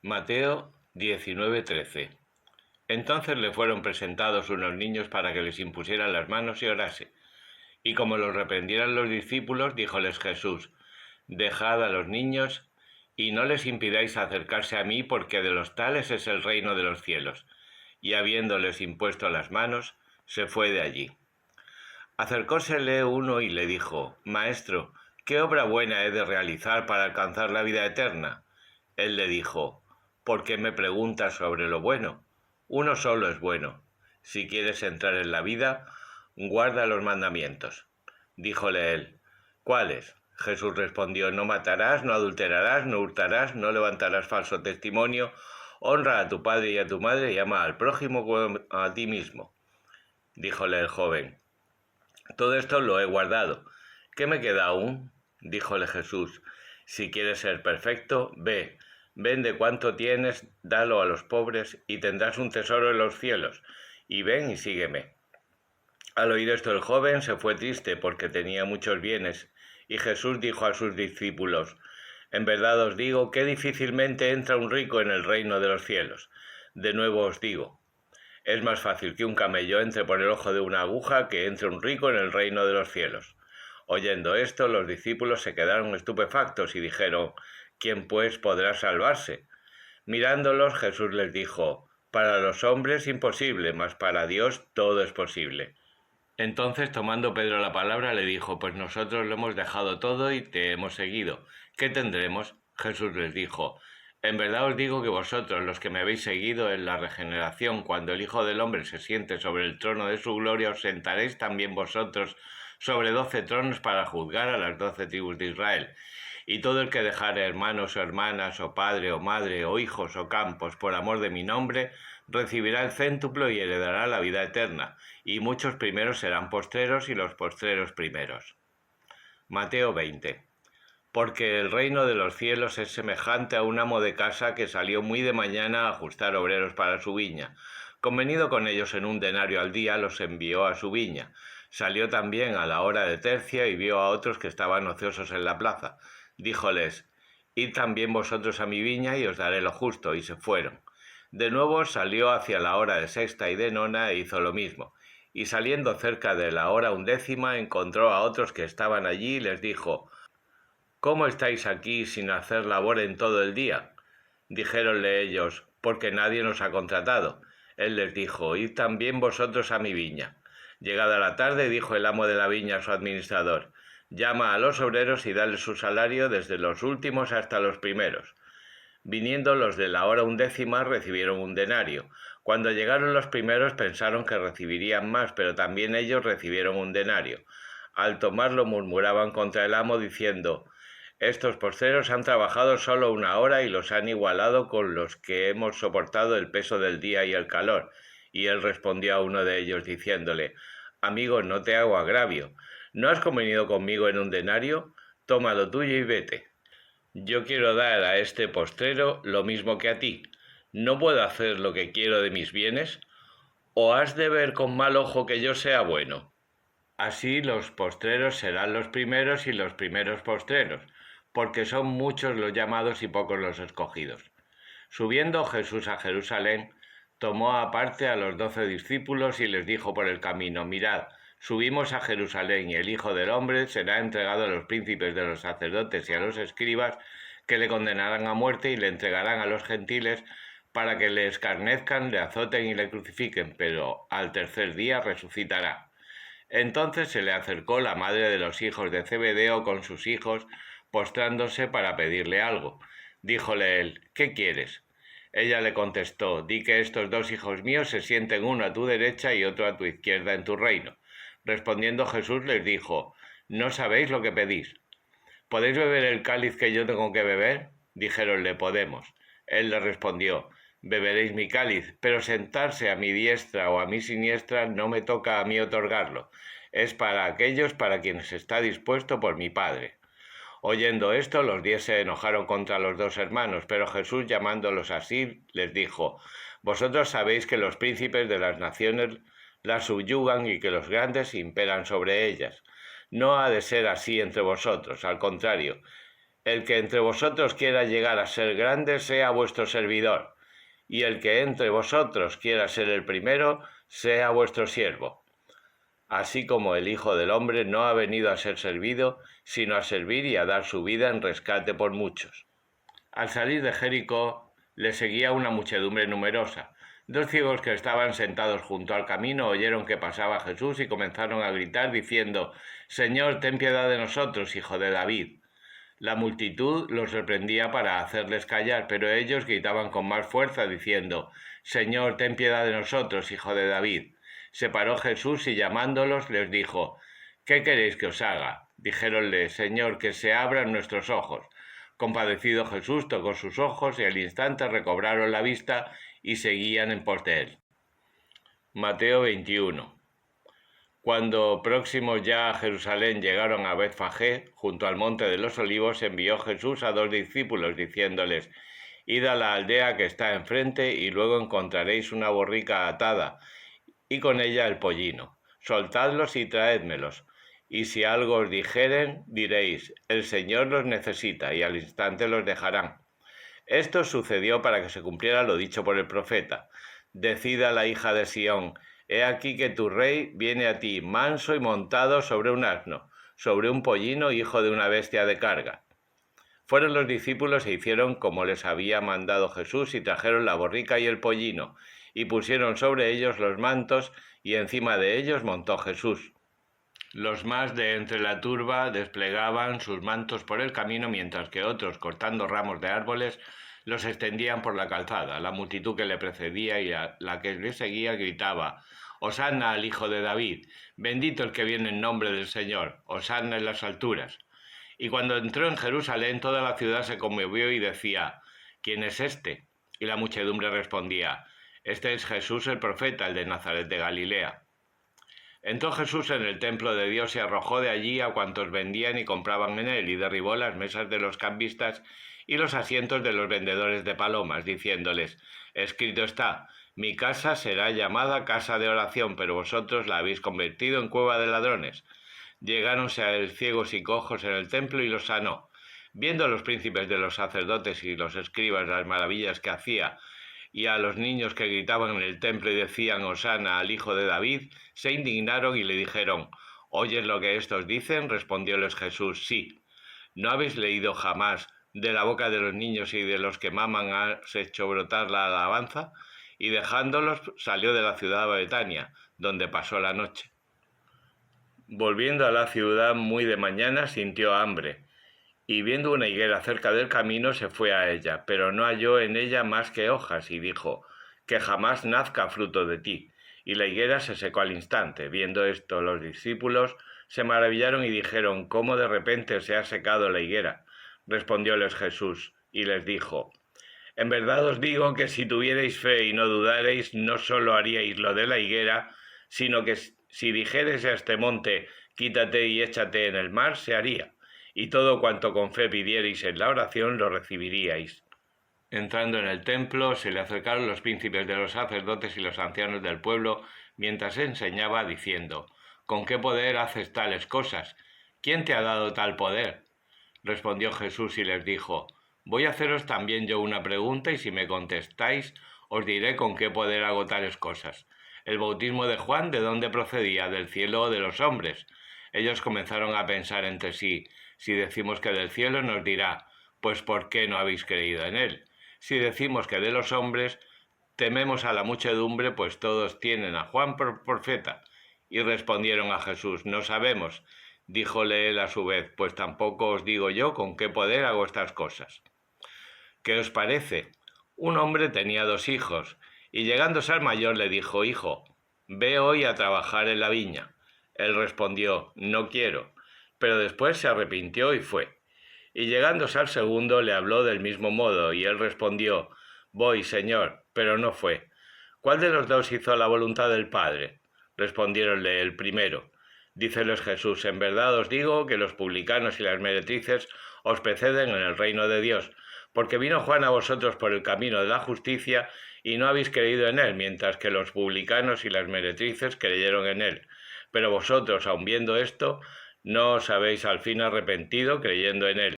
Mateo 19:13. Entonces le fueron presentados unos niños para que les impusieran las manos y orase. Y como los reprendieran los discípulos, díjoles Jesús: Dejad a los niños y no les impidáis acercarse a mí, porque de los tales es el reino de los cielos. Y habiéndoles impuesto las manos, se fue de allí. Acercósele uno y le dijo: Maestro, ¿qué obra buena he de realizar para alcanzar la vida eterna? Él le dijo: ¿Por qué me preguntas sobre lo bueno? Uno solo es bueno. Si quieres entrar en la vida, guarda los mandamientos. Díjole él: ¿Cuáles? Jesús respondió: No matarás, no adulterarás, no hurtarás, no levantarás falso testimonio, honra a tu padre y a tu madre y ama al prójimo como a ti mismo. Díjole el joven: Todo esto lo he guardado. ¿Qué me queda aún? Díjole Jesús: Si quieres ser perfecto, vende cuanto tienes, dalo a los pobres, y tendrás un tesoro en los cielos. Y ven y sígueme. Al oír esto el joven se fue triste, porque tenía muchos bienes. Y Jesús dijo a sus discípulos: En verdad os digo que difícilmente entra un rico en el reino de los cielos. De nuevo os digo: es más fácil que un camello entre por el ojo de una aguja que entre un rico en el reino de los cielos. Oyendo esto, los discípulos se quedaron estupefactos y dijeron: ¿Quién pues podrá salvarse? Mirándolos, Jesús les dijo: Para los hombres imposible, mas para Dios todo es posible. Entonces, tomando Pedro la palabra, le dijo: Pues nosotros lo hemos dejado todo y te hemos seguido. ¿Qué tendremos? Jesús les dijo: En verdad os digo que vosotros, los que me habéis seguido en la regeneración, cuando el Hijo del Hombre se siente sobre el trono de su gloria, os sentaréis también vosotros sobre 12 tronos para juzgar a las 12 tribus de Israel. Y todo el que dejare hermanos o hermanas, o padre o madre, o hijos o campos, por amor de mi nombre, recibirá el céntuplo y heredará la vida eterna. Y muchos primeros serán postreros y los postreros primeros. Mateo 20. Porque el reino de los cielos es semejante a un amo de casa que salió muy de mañana a ajustar obreros para su viña. Convenido con ellos en un denario al día, los envió a su viña. Salió también a la hora de tercia y vio a otros que estaban ociosos en la plaza. Díjoles: Id también vosotros a mi viña y os daré lo justo. Y se fueron. De nuevo salió hacia la hora de sexta y de nona e hizo lo mismo. Y saliendo cerca de la hora 11, encontró a otros que estaban allí y les dijo: ¿Cómo estáis aquí sin hacer labor en todo el día? Dijéronle ellos: Porque nadie nos ha contratado. Él les dijo: Id también vosotros a mi viña. Llegada la tarde, dijo el amo de la viña a su administrador: Llama a los obreros y dale su salario, desde los últimos hasta los primeros. Viniendo los de la hora 11, recibieron un denario. Cuando llegaron los primeros, pensaron que recibirían más, pero también ellos recibieron un denario. Al tomarlo, murmuraban contra el amo, diciendo: Estos postreros han trabajado solo 1 hora y los han igualado con los que hemos soportado el peso del día y el calor. Y él respondió a uno de ellos, diciéndole: Amigo, no te hago agravio. ¿No has convenido conmigo en un denario? Toma lo tuyo y vete. Yo quiero dar a este postrero lo mismo que a ti. ¿No puedo hacer lo que quiero de mis bienes? ¿O has de ver con mal ojo que yo sea bueno? Así los postreros serán los primeros y los primeros postreros, porque son muchos los llamados y pocos los escogidos. Subiendo Jesús a Jerusalén, tomó aparte a los 12 discípulos y les dijo por el camino: Mirad, subimos a Jerusalén, y el Hijo del Hombre será entregado a los príncipes de los sacerdotes y a los escribas, que le condenarán a muerte y le entregarán a los gentiles para que le escarnezcan, le azoten y le crucifiquen, pero al tercer día resucitará. Entonces se le acercó la madre de los hijos de Zebedeo con sus hijos, postrándose para pedirle algo. Díjole él: ¿Qué quieres? Ella le contestó: Di que estos 2 hijos míos se sienten, uno a tu derecha y otro a tu izquierda, en tu reino. Respondiendo Jesús les dijo: No sabéis lo que pedís. ¿Podéis beber el cáliz que yo tengo que beber? Dijéronle: Podemos. Él le respondió: Beberéis mi cáliz, pero sentarse a mi diestra o a mi siniestra no me toca a mí otorgarlo. Es para aquellos para quienes está dispuesto por mi Padre. Oyendo esto, los 10 se enojaron contra los 2 hermanos, pero Jesús, llamándolos así, les dijo: Vosotros sabéis que los príncipes de las naciones las subyugan y que los grandes imperan sobre ellas. No ha de ser así entre vosotros, al contrario. El que entre vosotros quiera llegar a ser grande, sea vuestro servidor, y el que entre vosotros quiera ser el primero, sea vuestro siervo. Así como el Hijo del Hombre no ha venido a ser servido, sino a servir y a dar su vida en rescate por muchos. Al salir de Jericó, le seguía una muchedumbre numerosa. Dos ciegos que estaban sentados junto al camino oyeron que pasaba Jesús y comenzaron a gritar diciendo: «Señor, ten piedad de nosotros, Hijo de David». La multitud los reprendía para hacerles callar, pero ellos gritaban con más fuerza diciendo: «Señor, ten piedad de nosotros, Hijo de David». Se paró Jesús y llamándolos les dijo: «¿Qué queréis que os haga?». Dijéronle: «Señor, que se abran nuestros ojos». Compadecido Jesús tocó sus ojos y al instante recobraron la vista y seguían en pos de él. Mateo 21. Cuando próximos ya a Jerusalén llegaron a Betfagé, junto al monte de los Olivos, envió Jesús a 2 discípulos, diciéndoles: «Id a la aldea que está enfrente, y luego encontraréis una borrica atada, y con ella el pollino. Soltadlos y traédmelos. Y si algo os dijeren, diréis: el Señor los necesita, y al instante los dejarán». Esto sucedió para que se cumpliera lo dicho por el profeta: «Decid a la hija de Sión: he aquí que tu rey viene a ti, manso y montado sobre un asno, sobre un pollino, hijo de una bestia de carga». Fueron los discípulos e hicieron como les había mandado Jesús, y trajeron la borrica y el pollino, y pusieron sobre ellos los mantos, y encima de ellos montó Jesús. Los más de entre la turba desplegaban sus mantos por el camino, mientras que otros, cortando ramos de árboles, los extendían por la calzada. La multitud que le precedía y la que le seguía gritaba: «Hosanna al Hijo de David, bendito el que viene en nombre del Señor, hosanna en las alturas». Y cuando entró en Jerusalén, toda la ciudad se conmovió y decía: «¿Quién es este?». Y la muchedumbre respondía: «Este es Jesús el profeta, el de Nazaret de Galilea». Entró Jesús en el templo de Dios y arrojó de allí a cuantos vendían y compraban en él, y derribó las mesas de los cambistas y los asientos de los vendedores de palomas, diciéndoles: «Escrito está: mi casa será llamada casa de oración, pero vosotros la habéis convertido en cueva de ladrones». Llegáronse a él ciegos y cojos en el templo y los sanó. Viendo a los príncipes de los sacerdotes y los escribas las maravillas que hacía, y a los niños que gritaban en el templo y decían: «Hosanna al Hijo de David», se indignaron y le dijeron: «¿Oyes lo que estos dicen?». Respondióles Jesús: «Sí. ¿No habéis leído jamás: de la boca de los niños y de los que maman has hecho brotar la alabanza?». Y dejándolos salió de la ciudad a Betania, donde pasó la noche. Volviendo a la ciudad muy de mañana, sintió hambre, y viendo una higuera cerca del camino, se fue a ella, pero no halló en ella más que hojas, y dijo: «que jamás nazca fruto de ti». Y la higuera se secó al instante. Viendo esto, los discípulos se maravillaron y dijeron: «¿Cómo de repente se ha secado la higuera?». Respondióles Jesús y les dijo: «En verdad os digo que si tuvierais fe y no dudareis, no solo haríais lo de la higuera, sino que si dijereis a este monte: quítate y échate en el mar, se haría. Y todo cuanto con fe pidierais en la oración, lo recibiríais». Entrando en el templo, se le acercaron los príncipes de los sacerdotes y los ancianos del pueblo, mientras enseñaba, diciendo: «¿Con qué poder haces tales cosas? ¿Quién te ha dado tal poder?». Respondió Jesús y les dijo: «Voy a haceros también yo una pregunta, y si me contestáis, os diré con qué poder hago tales cosas. ¿El bautismo de Juan de dónde procedía? ¿Del cielo o de los hombres?». Ellos comenzaron a pensar entre sí: «Si decimos que del cielo, nos dirá: pues ¿por qué no habéis creído en él? Si decimos que de los hombres, tememos a la muchedumbre, pues todos tienen a Juan por profeta». Y respondieron a Jesús: «No sabemos». Díjole él a su vez: «Pues tampoco os digo yo con qué poder hago estas cosas». ¿Qué os parece? Un hombre tenía 2 hijos, y llegándose al mayor le dijo: «Hijo, ve hoy a trabajar en la viña». Él respondió: «No quiero». Pero después se arrepintió y fue. Y llegándose al segundo le habló del mismo modo, y él respondió: «Voy, Señor», pero no fue. «¿Cuál de los 2 hizo la voluntad del Padre?». Respondiéronle: «El primero». Díceles Jesús: «En verdad os digo que los publicanos y las meretrices os preceden en el reino de Dios, porque vino Juan a vosotros por el camino de la justicia, y no habéis creído en él, mientras que los publicanos y las meretrices creyeron en él. Pero vosotros, aun viendo esto, no os habéis al fin arrepentido creyendo en él».